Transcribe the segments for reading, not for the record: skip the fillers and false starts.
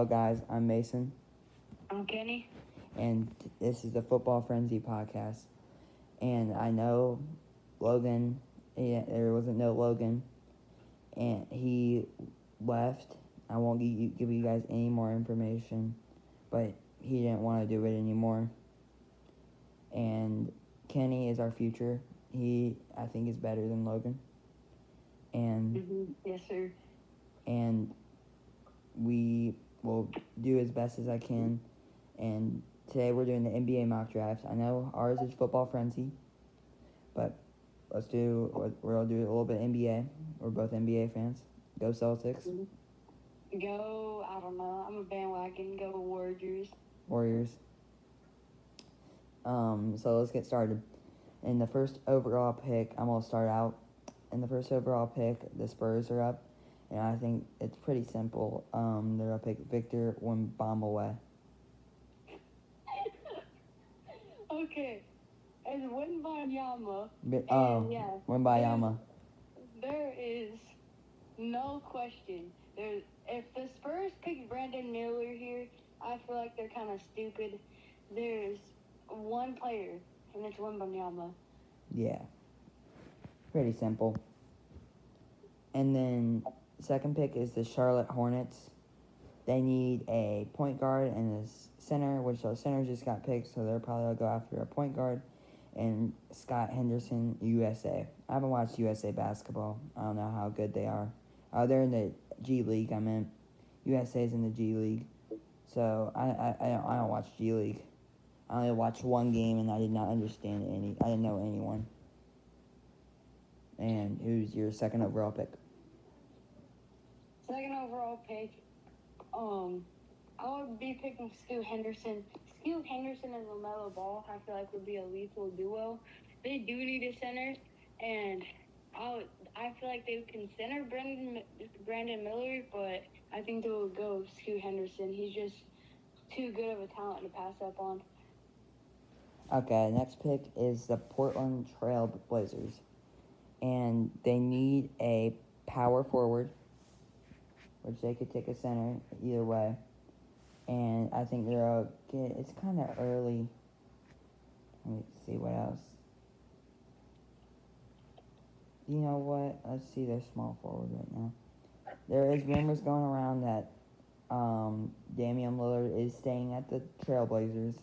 Hello, guys. I'm Mason, I'm Kenny. and this is the Football Frenzy podcast. And I know Logan, there wasn't no Logan, and he left. I won't give you guys any more information, but he didn't want to do it anymore. And Kenny is our future. I think, is better than Logan. And Yes, sir. and we will do as best as I can. And today we're doing the NBA mock draft. I know ours is Football Frenzy, but we'll do a little bit of NBA. We're both NBA fans. Go Celtics. Go, I don't know. I'm a bandwagon. Go Warriors. Warriors. So let's get started. In the first overall pick, I'm gonna start out. In the first overall pick, the Spurs are up, and I think it's pretty simple. They're gonna pick Victor Wembanyama. Okay. It's Wembanyama. Wembanyama. There is no question. If the Spurs pick Brandon Miller here, I feel like they're kind of stupid. There's one player, and it's Wembanyama. Yeah. Pretty simple. And then second pick is the Charlotte Hornets. They need a point guard and a center, which our center just got picked, so they're probably going to go after a point guard. And Scott Henderson, USA. I haven't watched USA basketball. I don't know how good they are. They're in the G League, I meant. USA's in the G League. So I don't watch G League. I only watched one game, and I did not understand I didn't know anyone. And who's your second overall pick? Second overall pick, I would be picking Scoot Henderson. Scoot Henderson and LaMelo Ball, I feel like would be a lethal duo. They do need a center, and I feel like they can center Brandon Miller, but I think they will go Scoot Henderson. He's just too good of a talent to pass up on. Okay, next pick is the Portland Trail Blazers. And they need a power forward, which they could take a center either way. And I think it's kind of early. Let me see what else. You know what? Let's see their small forward right now. There is rumors going around that Damian Lillard is staying at the Trailblazers.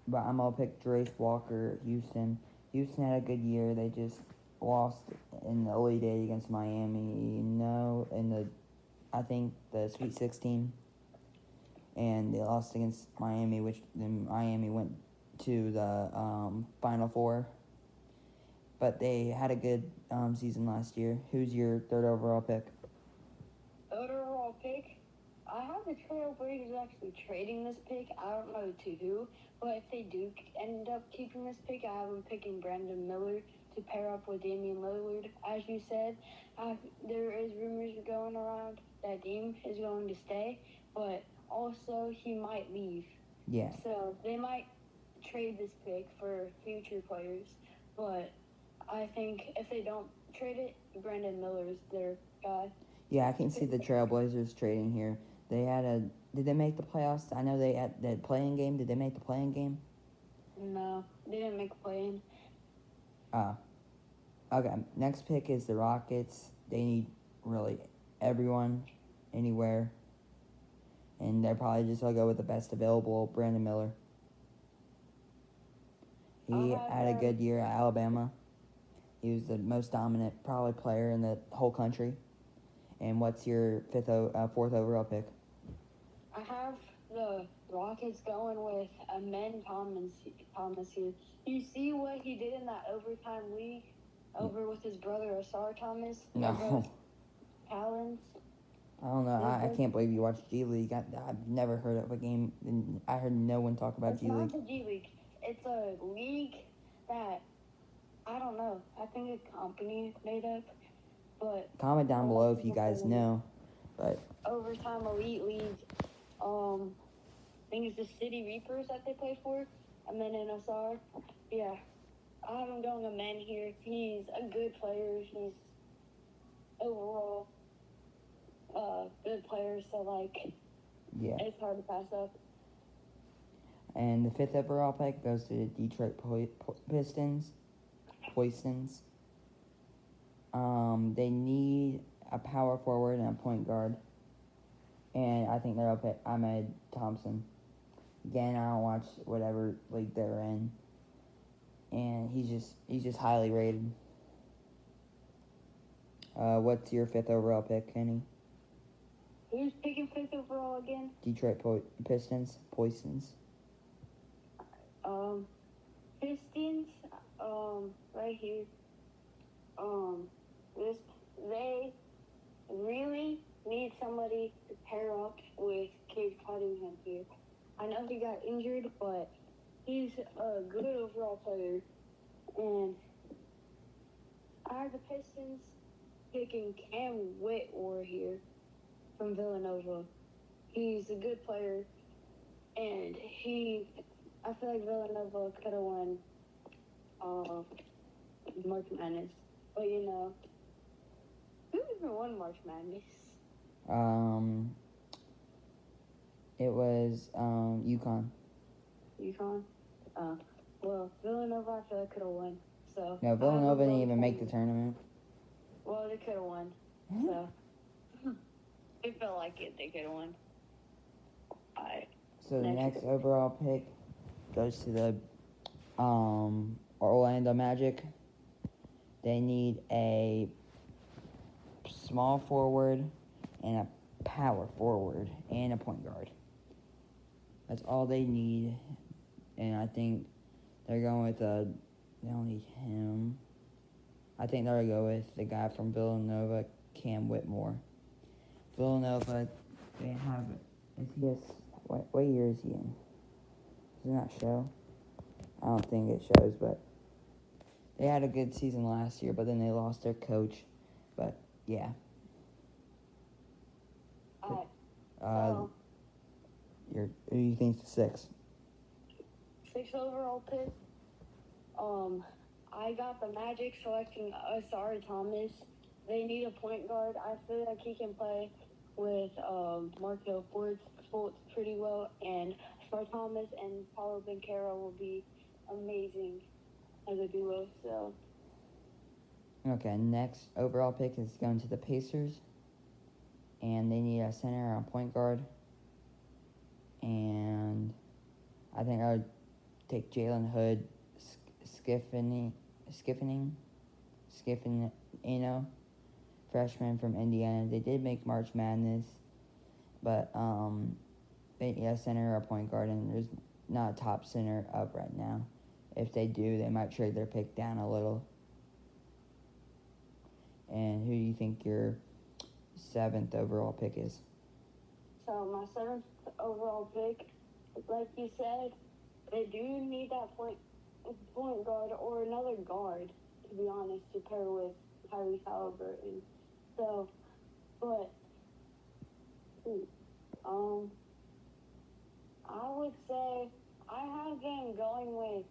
But I'm going to pick Jarace Walker, Houston. Houston had a good year. They just lost in the Elite Eight against Miami. I think the Sweet 16. And they lost against Miami, which then Miami went to the Final Four. But they had a good season last year. Who's your third overall pick? Third overall pick? I have the Trailblazers actually trading this pick. I don't know to who, but if they do end up keeping this pick, I have them picking Brandon Miller to pair up with Damian Lillard. As you said, there is rumors going around that Dame is going to stay, but also he might leave. Yeah. So they might trade this pick for future players, but I think if they don't trade it, Brandon Miller is their guy. Yeah, I can see the Trailblazers trading here. Did they make the playoffs? I know they had that playing game. Did they make the playing game? No, they didn't make a play-in. Okay, next pick is the Rockets. They need really everyone, anywhere. And they're probably just going to go with the best available, Brandon Miller. He had a good year at Alabama. He was the most dominant, probably, player in the whole country. And what's your fourth overall pick? I have the Rockets going with Amen Thomas here. You see what he did in that overtime league over with his brother Asar Thomas? No. Talents. I don't know. I can't believe you watch G League. I've never heard of a game. I heard no one talk about G League. It's not the G League. It's a league that, I don't know. I think a company made up. But comment down below if you guys know. But overtime elite league. I think it's the City Reapers that they play for. Amen and Asar. Yeah. I'm going Amen here. He's a good player. He's overall good player. So, Yeah. It's hard to pass up. And the 5th overall pick goes to the Detroit Pistons. Poistons. They need a power forward and a point guard. And I think they'll pick Ahmed Thompson. Again, I don't watch whatever league they're in. And he's just highly rated. What's your 5th overall pick, Kenny? Who's picking 5th overall again? Detroit Pistons. Poistons. Pistons, right here. They really need somebody to pair up with Cade Cunningham here. I know he got injured, but he's a good overall player. And I have the Pistons picking Cam Whitmore here from Villanova. He's a good player, and I feel like Villanova could have won March Madness. But, you know, who even won March Madness? It was UConn. UConn? Well, Villanova I feel like could have won. So No, Villanova didn't even make the tournament. Well, they could have won. So it felt like they could have won. Alright. So the next overall pick goes to the Orlando Magic. They need a small forward and a power forward and a point guard. That's all they need. And I think they're going with they don't need him. I think they'll go with the guy from Villanova, Cam Whitmore. Villanova, they have, what year is he in? Does it not show? I don't think it shows, but they had a good season last year, but then they lost their coach. But, yeah. Who do you think's the 6th? 6th overall pick. I got the Magic selecting Asari Thomas. They need a point guard. I feel like he can play with Markel Fultz pretty well, and Asari Thomas and Paulo Banchero will be amazing as a duo. So. Okay, next overall pick is going to the Pacers, and they need a center and a point guard. And I think I would take Jalen Hood, Skiffino, freshman from Indiana. They did make March Madness, but they need a center or a point guard, and there's not a top center up right now. If they do, they might trade their pick down a little. And who do you think your 7th overall pick is? So my 7th overall pick, like you said, they do need that point guard or another guard, to be honest, to pair with Tyrese Halliburton. So, but I would say I have been going with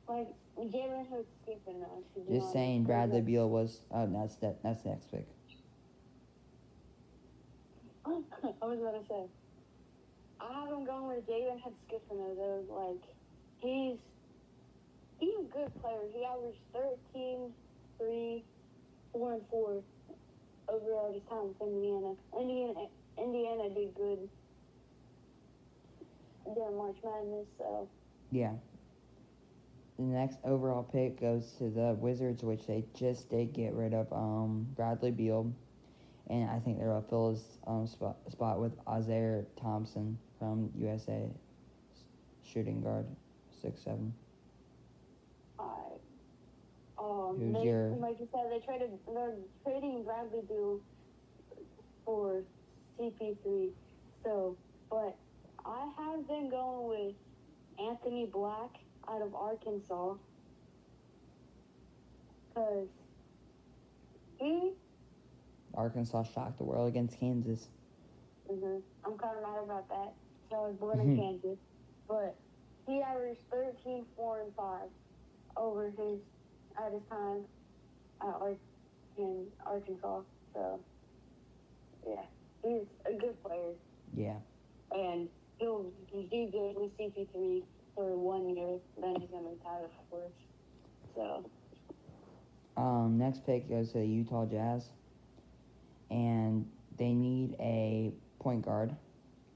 like Jalen Hood skipping us. Just saying, Bradley Beal was. Oh, that's the next pick. I was about to say, I have him going with Jalen Hood skipping us. Like he's a good player. He averaged 13, 3, 4, and 4 overall his time with Indiana. Indiana did good during March Madness, so. Yeah. The next overall pick goes to the Wizards, which they just did get rid of Bradley Beal. And I think they'll fill his spot with Isaiah Thompson from USA, shooting guard, 6'7". Like you said, they're trading Bradley Beal for CP3. So, but I have been going with Anthony Black out of Arkansas, because Arkansas shocked the world against Kansas. I'm kind of mad about that. So I was born in Kansas, but he averaged 13, 4, and 5 at his time in Arkansas. So good player, Yeah. and he'll do good with CP3 for 1 year. Then he's gonna retire, of course. So Next pick goes to the Utah Jazz, and they need a point guard,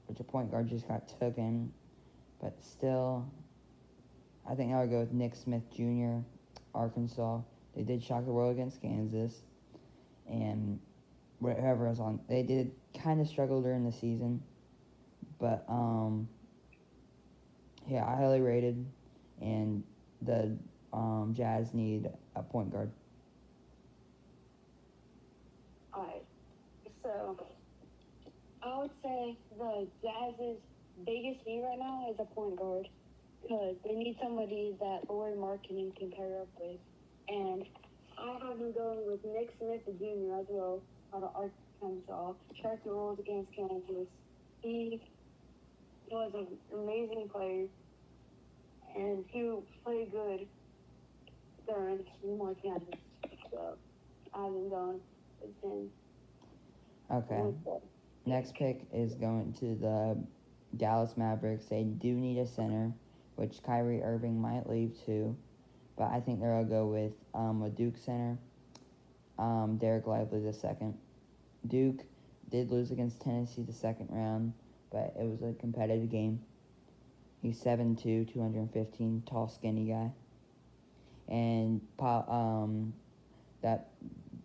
which a point guard just got taken, but still, I think I would go with Nick Smith Jr., Arkansas. They did shock the world against Kansas, and whatever was on, they did kind of struggle during the season, but yeah, highly rated, and the Jazz need a point guard. alright. So I would say the Jazz's biggest need right now is a point guard because they need somebody that Laurie Markkinen can pair up with. And I have been going with Nick Smith Jr. as well out of Arkansas. Shark the Rolls against Kansas. He was an amazing player, and he played good during more Kansas. So I've been going with him. Okay. Next pick is going to the Dallas Mavericks. They do need a center, which Kyrie Irving might leave too, but I think they'll go with a Duke center, Derek Lively the second. Duke did lose against Tennessee the second round, but it was a competitive game. He's 7'2", 215, tall, skinny guy. And that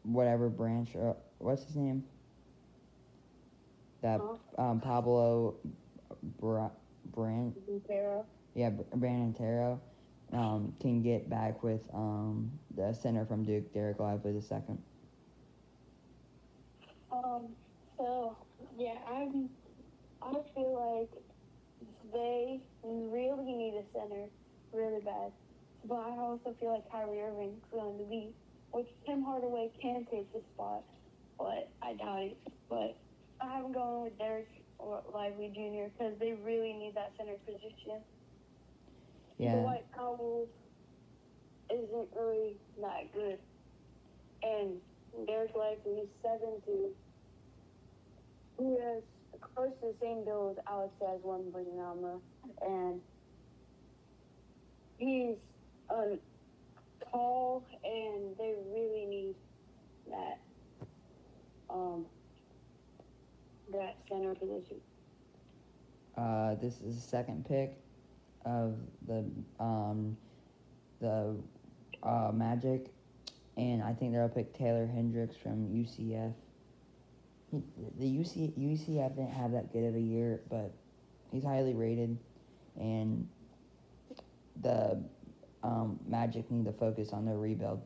whatever branch, or what's his name? That Pablo Brand. Yeah, Brandon Taro can get back with the center from Duke, Derek Lively the second. So yeah, I feel like they really need a center really bad. But I also feel like Kyrie Irving's going to be, which Tim Hardaway can take his spot, but I doubt it. But I'm going with Derek or Lively Jr. because they really need that center position. Yeah. Dwight Powell isn't really that good. And Derek Lively, he's 7'2". He has close to the same build as Alex as Wembanyama, and he's tall, and they really need that that center position. This is the second pick of the Magic, and I think they'll pick Taylor Hendricks from UCF. UCF didn't have that good of a year, but he's highly rated, and the Magic need to focus on their rebuild.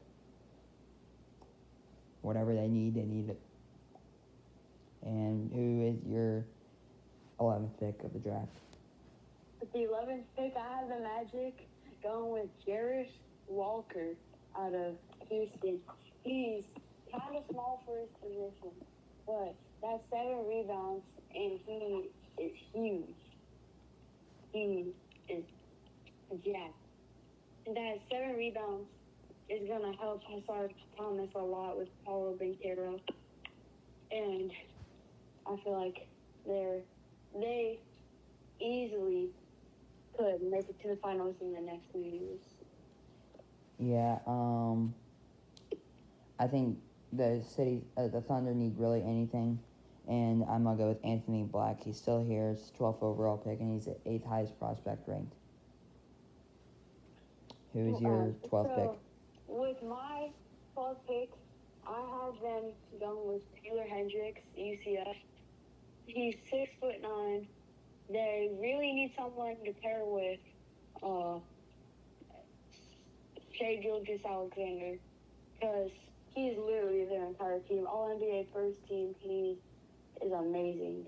Whatever they need it. And who is your 11th pick of the draft? With the 11th pick, I have the Magic going with Jarris Walker out of Houston. He's kind of small for his position, but that's 7 rebounds, and he is huge. He is jacked. And that 7 rebounds is going to help Hassan Thomas a lot with Paulo Banchero. And I feel like they easily could make it to the finals in the next few years. Yeah, I think the Thunder need really anything, and I'm going to go with Anthony Black. He's still here. It's 12th overall pick, and he's the 8th highest prospect ranked. Who is your 12th pick? With my 12th pick, I have them going with Taylor Hendricks, UCF. He's 6'9". They really need someone to pair with Shai Gilgeous-Alexander because he's literally their entire team. All-NBA first team. He is amazing.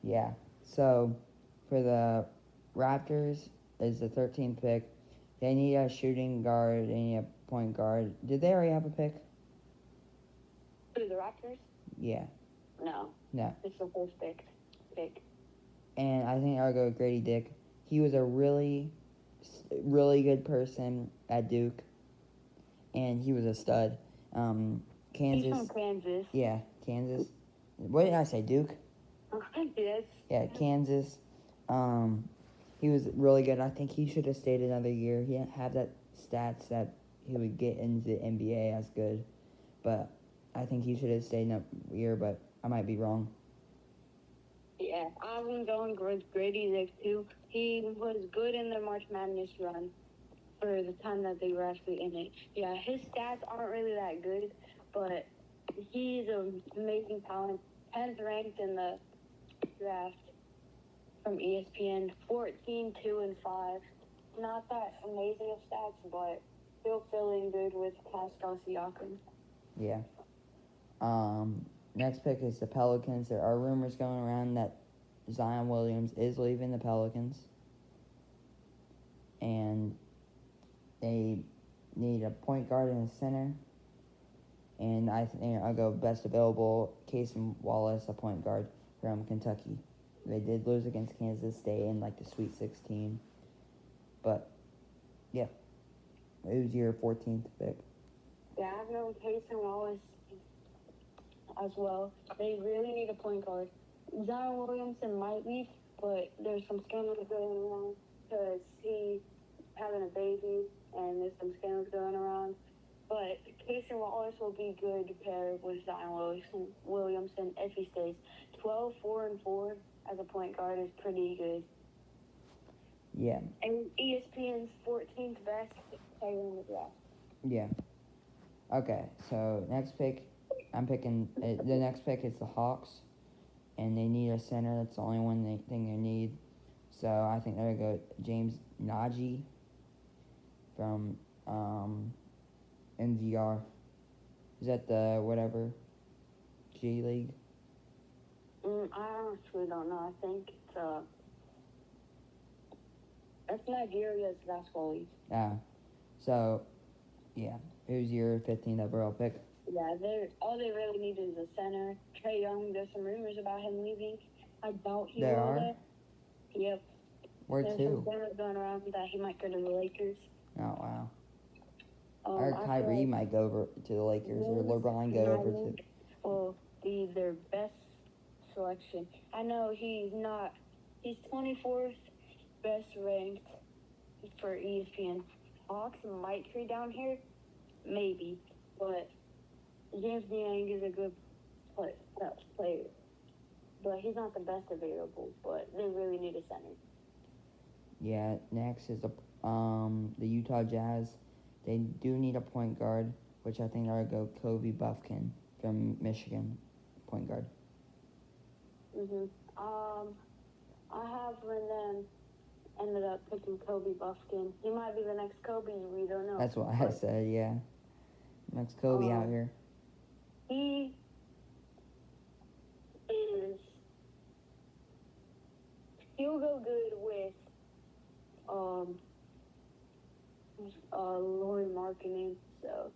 Yeah. So, for the Raptors, is the 13th pick. They need a shooting guard. They need a point guard. Did they already have a pick? Who, the Raptors? Yeah. No. It's the first pick. And I think I'll go with Grady Dick. He was a really, really good person at Duke, and he was a stud. Kansas. He's from Kansas. Yeah, Kansas. What did I say? Duke? Yes. Yeah, Kansas. He was really good. I think he should have stayed another year. He didn't have that stats that he would get into the NBA as good. But I think he should have stayed another year, but I might be wrong. Yeah, I've been going with Grady Dick too. He was good in the March Madness run for the time that they were actually in it. Yeah, his stats aren't really that good, but he's an amazing talent. 10th ranked in the draft from ESPN. 14, 2, and 5. Not that amazing of stats, but still feeling good with Pascal Siakam. Yeah. Next pick is the Pelicans. There are rumors going around that Zion Williams is leaving the Pelicans. And they need a point guard and a center. And I think I'll go best available, Casey Wallace, a point guard from Kentucky. They did lose against Kansas State in like the Sweet 16. But, yeah. It was your 14th pick. Yeah, I've known Casey Wallace as well. They really need a point guard. Zion Williamson might leave, but there's some scandals going around because he's having a baby and there's some scandals going around. But Casey Wallace will be good to pair with Zion Williamson if he stays. 12, 4, and 4 as a point guard is pretty good. Yeah. And ESPN's 14th best player in the draft. Yeah. Okay, so next pick, I'm picking, the next pick is the Hawks, and they need a center. That's the only thing they need. So I think they're going to go James Nagy from NGR. Is that the whatever? G League? I actually don't know. I think it's Nigeria's basketball league. So, yeah. Who's your 15th overall pick? Yeah, all they really need is a center. Trae Young, there's some rumors about him leaving. I doubt he There will. are? Yep. Where There's to? some rumors going around that he might go to the Lakers. Oh, wow. Or I Kyrie feel might go over to the Lakers, or LeBron go over to... will be their best selection. I know he's 24th best ranked for ESPN. Hawks might trade down here, maybe, but James Niang is a good player. But he's not the best available, but they really need a center. Yeah, next is the Utah Jazz. They do need a point guard, which I think they'll go Kobe Buffkin from Michigan, point guard. I have them ended up picking Kobe Buffkin. He might be the next Kobe. We don't know. That's what I said. Yeah, next Kobe out here. He is. He'll go good with Lauri Markkanen, so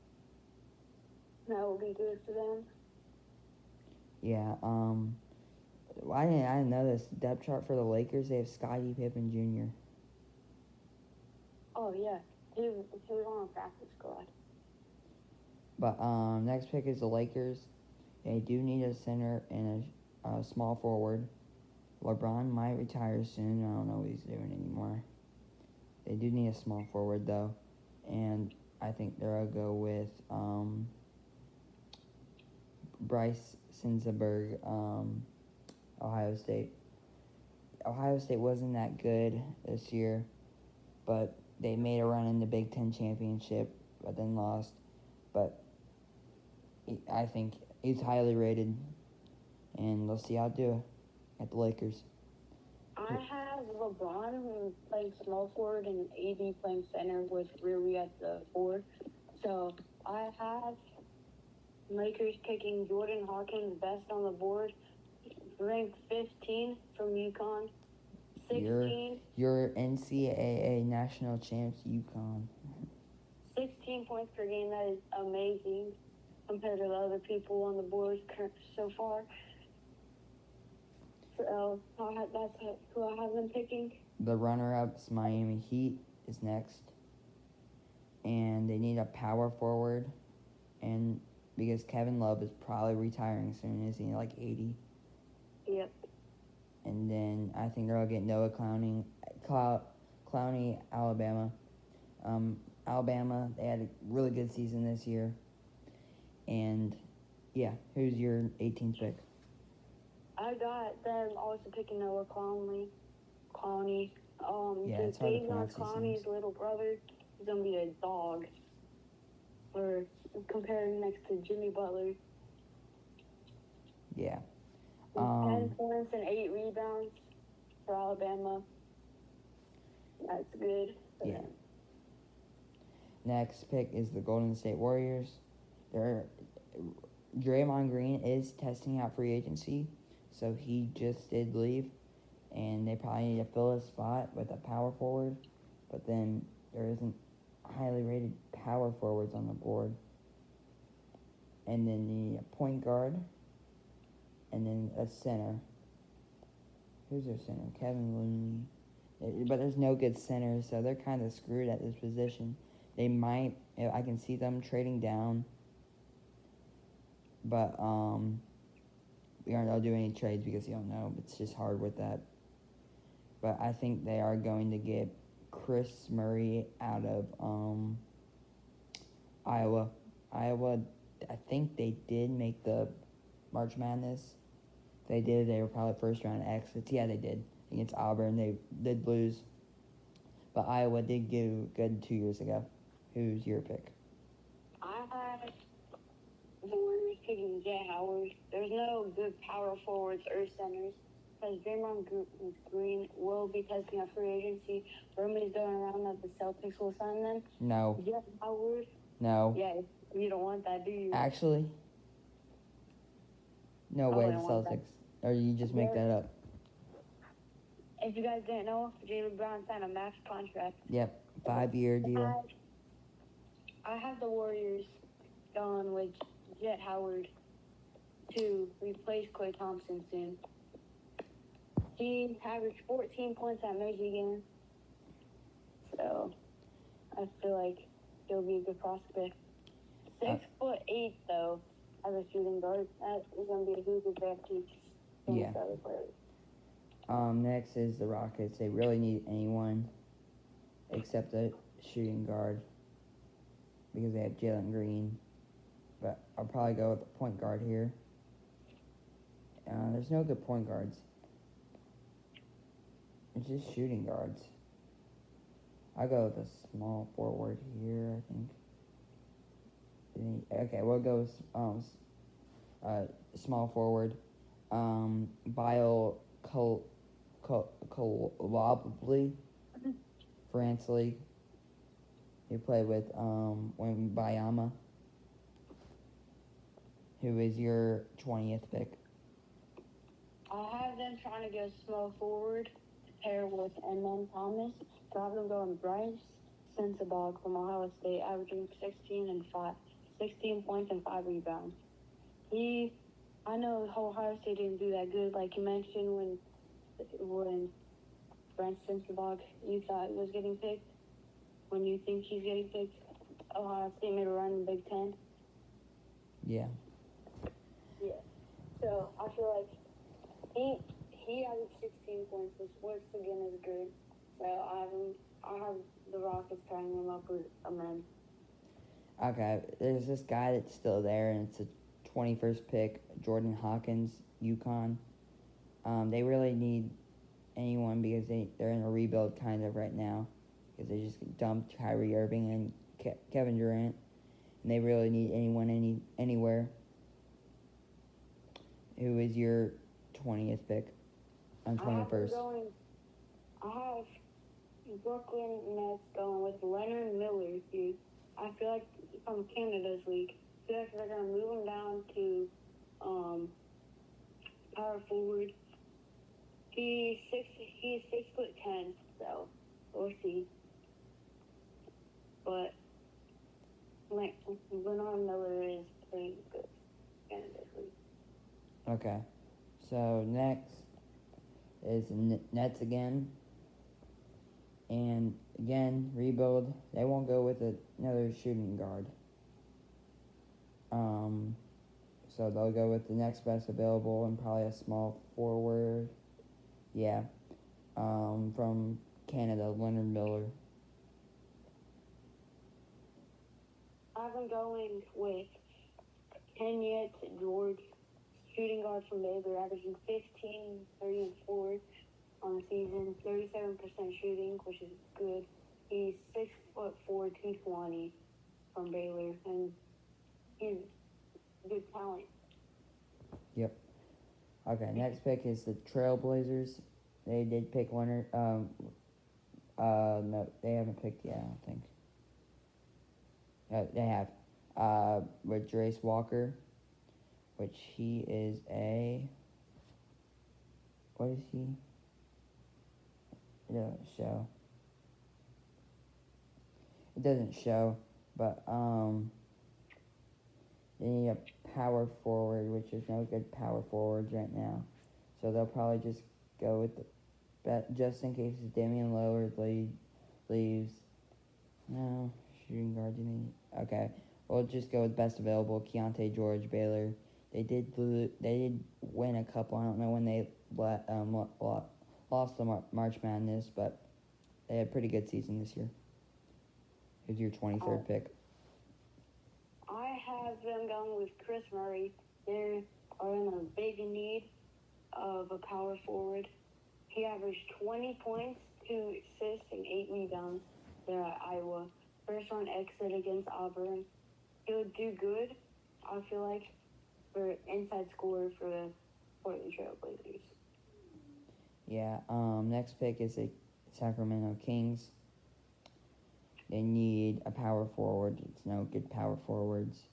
that will be good for them. Yeah. I didn't know this depth chart for the Lakers. They have Scottie Pippen Jr. Oh yeah, he was on a practice squad. But next pick is the Lakers. They do need a center and a small forward. LeBron might retire soon. I don't know what he's doing anymore. They do need a small forward though, and I think they'll go with Bryce Sinsenberg, Ohio State. Ohio State wasn't that good this year, but they made a run in the Big Ten championship, but then lost. But I think he's highly rated, and let's see how it do at the Lakers. I have LeBron playing small forward and AD playing center with Rui at the 4. So I have Lakers picking Jordan Hawkins best on the board, ranked 15 from UConn. 16. Your NCAA national champs, UConn. 16 points per game. That is amazing compared to the other people on the board so far. So that's who I have them picking. The runner-ups, Miami Heat, is next. And they need a power forward. And because Kevin Love is probably retiring soon. Is he like 80? Yep. And then I think they'll get Noah Clowney, Alabama. Alabama, they had a really good season this year. And, yeah, who's your 18th pick? I got them also picking Noah Clowney. Yeah, it's hard to pronounce these Clowney's names. little brother is gonna be a dog. Or comparing next to Jimmy Butler. Yeah. 10 points and 8 rebounds for Alabama. That's good. Yeah. Next pick is the Golden State Warriors. Draymond Green is testing out free agency, so he just did leave, and they probably need to fill a spot with a power forward, but then there isn't highly rated power forwards on the board. And then the point guard, and then a center. Who's their center? Kevin Looney. But there's no good center, so they're kind of screwed at this position. They might, I can see them trading down, but we aren't going to do any trades because you don't know. It's just hard with that. But I think they are going to get Chris Murray out of Iowa. Iowa, I think they did make the March Madness. If they did, they were probably first round exits. Yeah, they did. Against Auburn, they did lose. But Iowa did do good 2 years ago. Who's your pick? I had the Warriors picking Jay Howard. There's no good power forwards or centers because Draymond Green will be testing out free agency. Rumors going around that the Celtics will sign them. No. Jay Howard? No. Yeah, you don't want that, do you? Actually, no way the wouldn't want Celtics. Or you just make that up. If you guys didn't know, Jaylen Brown signed a max contract. Yep, 5-year deal. I have the Warriors going with Jet Howard to replace Klay Thompson soon. He averaged 14 points at Michigan, so I feel like he'll be a good prospect. 6'8" though, as a shooting guard, that is going to be a huge advantage. Yeah. Next is the Rockets. They really need anyone except a shooting guard because they have Jalen Green. But I'll probably go with a point guard here. There's no good point guards. It's just shooting guards. I'll go with a small forward here, I think. Okay, we'll go small forward. Colably, France League. He played with Wembanyama, who is your 20th pick. I have them trying to go small forward to pair with Emon Thomas. So I have them going Bryce Sensabaugh from Ohio State, averaging 16 points and 5 rebounds. I know Ohio State didn't do that good, like you mentioned when Bryce Sensabaugh, you thought was getting picked. When you think he's getting picked, Ohio State made a run in the Big Ten. Yeah. Yeah. So I feel like he averaged 16 points, which once again is good. So I have the Rockets pairing him up with a man. Okay, there's this guy that's still there, and it's a 21st pick, Jordan Hawkins, UConn. They really need anyone because they're in a rebuild kind of right now because they just dumped Kyrie Irving and Kevin Durant, and they really need anyone anywhere. Who is your 20th pick on 21st? I have Brooklyn Nets going with Leonard Miller, dude. I feel like from Canada's league. I feel like they're going to move him down to power forward. He's 6'10", so we'll see. But Leonard Miller is pretty good Canada's league. Okay, so next is Nets again. And again, rebuild. They won't go with another shooting guard. So they'll go with the next best available and probably a small forward. Yeah. From Canada, Leonard Miller. I've been going with Kenyette George, shooting guard from Baylor, averaging 15, 30, and 4 on the season, 37% shooting, which is good. He's 6'4", 220 from Baylor, and he's good talent. Yep. Okay, next pick is the Trailblazers. They did pick Leonard. No, they haven't picked yet, I don't think. They have. With Jarace Walker, which he is a. What is he? It doesn't show. It doesn't show, but they need a power forward, which is no good power forwards right now. So they'll probably just go with the just in case Damian Lillard leaves. No, shooting guard. Okay, we'll just go with best available. Keontae George, Baylor. They did win a couple. I don't know when they lost the March Madness, but they had a pretty good season this year. Who's your 23rd pick? I have them going with Chris Murray. They are in a big need of a power forward. He averaged 20 points, 2 assists, and 8 rebounds there at Iowa. First round exit against Auburn. He would do good, I feel like, for inside scorer for the Portland Trail Blazers. Yeah, next pick is the Sacramento Kings. They need a power forward. It's no good power forwards.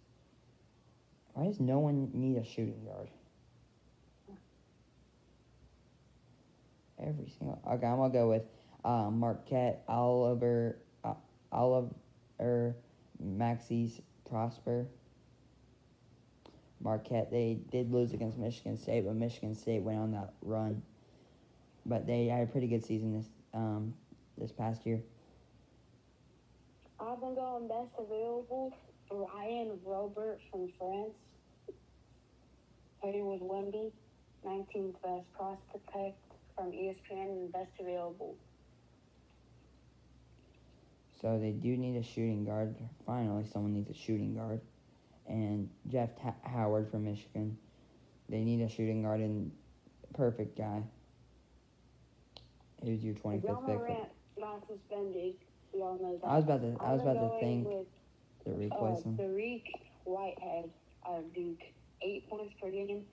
Why does no one need a shooting guard? Every single. Okay, I'm gonna go with Marquette, Oliver, Maxis Prosper. Marquette, they did lose against Michigan State, but Michigan State went on that run. But they had a pretty good season this past year. I've been going best available. Ryan Robert from France. Played with Wemby, 19th best prospect from ESPN and best available. So they do need a shooting guard. Finally, someone needs a shooting guard. And Jeff Howard from Michigan. They need a shooting guard and perfect guy. Who's your 25th pick? Morant got suspended. We all know that. I was about to think to replace him. Tariq Whitehead out of Duke, 8 points per game.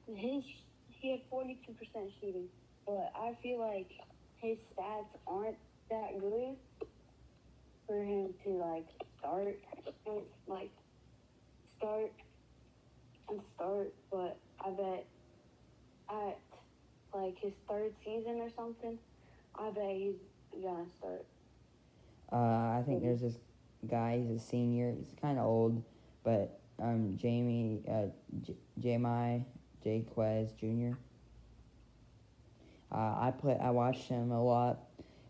He had 42% shooting, but I feel like his stats aren't that good for him to start. But I bet at his third season or something, I bet he's gonna start. I think there's this guy. He's a senior. He's kind of old, but Jamiai Jaquez Jr. I watched him a lot,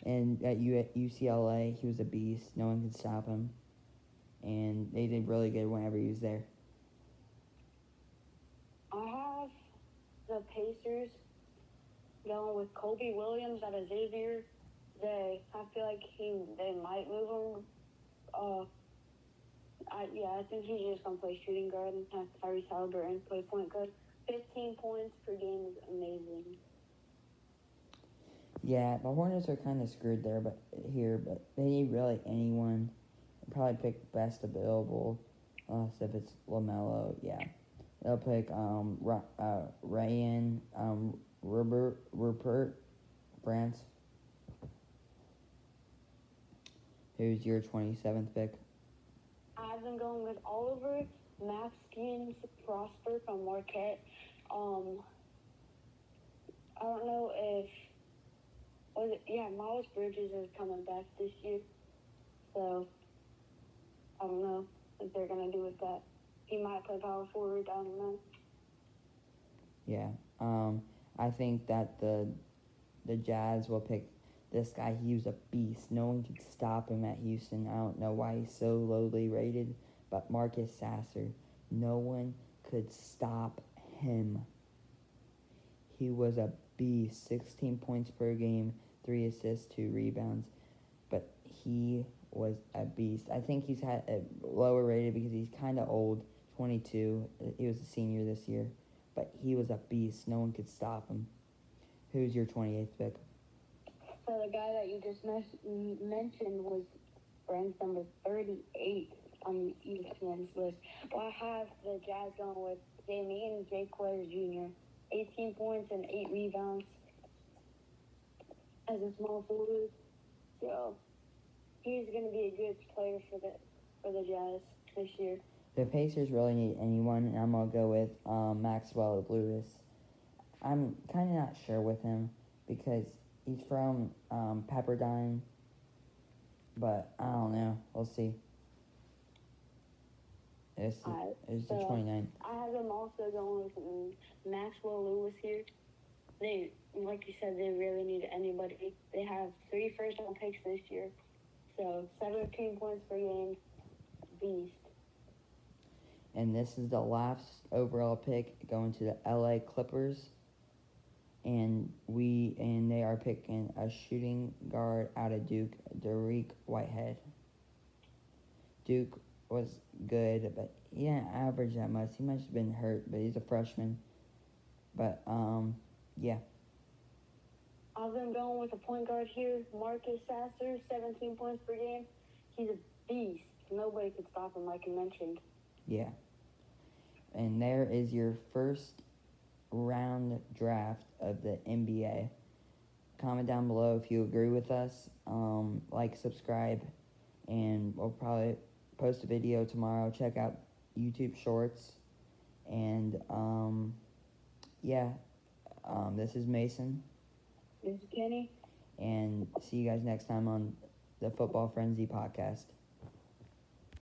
and at UCLA he was a beast. No one could stop him, and they did really good whenever he was there. I have the Pacers going with Kobe Williams out of Xavier. I feel like they might move him. I think he's just gonna play shooting guard and have Tyrese Halliburton play point guard. 15 points per game is amazing. Yeah, the Hornets are kind of screwed there, but they need really anyone. They'll probably pick best available, unless if it's LaMelo. Yeah, they'll pick Ryan Rupert France. Who's your 27th pick? I've been going with Oliver Maxins Prosper from Marquette. I don't know if Miles Bridges is coming back this year, so I don't know what they're gonna do with that. He might play power forward. I don't know. Yeah, I think that the Jazz will pick this guy. He was a beast. No one could stop him at Houston. I don't know why he's so lowly rated, But Marcus Sasser, no one could stop him. He was a beast. 16 points per game, 3 assists, 2 rebounds. But he was a beast. I think he's had a lower rated because he's kind of old, 22. He was a senior this year. But he was a beast. No one could stop him. Who's your 28th pick? So the guy that you just mentioned was ranked number 38 on ESPN's list. Well, I have the Jazz going with Damian Jaquez Jr. 18 points and 8 rebounds as a small forward. So he's going to be a good player for the Jazz this year. The Pacers really need anyone, and I'm going to go with Maxwell Lewis. I'm kind of not sure with him because he's from Pepperdine, but I don't know. We'll see. It's the 29th. I have them also going with Maxwell Lewis here. They, like you said, they really need anybody. They have 3 first-round picks this year, so 17 points per game, beast. And this is the last overall pick going to the LA Clippers. And they are picking a shooting guard out of Duke, Dariq Whitehead. Duke was good, but he didn't average that much. He must have been hurt, but he's a freshman. But yeah. I've been going with a point guard here, Marcus Sasser, 17 points per game. He's a beast. Nobody could stop him, like you mentioned. Yeah. And there is your first round draft of the NBA. Comment down below if you agree with us. Like, subscribe, and we'll probably post a video tomorrow. Check out YouTube Shorts. And this is Mason. This is Kenny. And see you guys next time on the Football Frenzy podcast.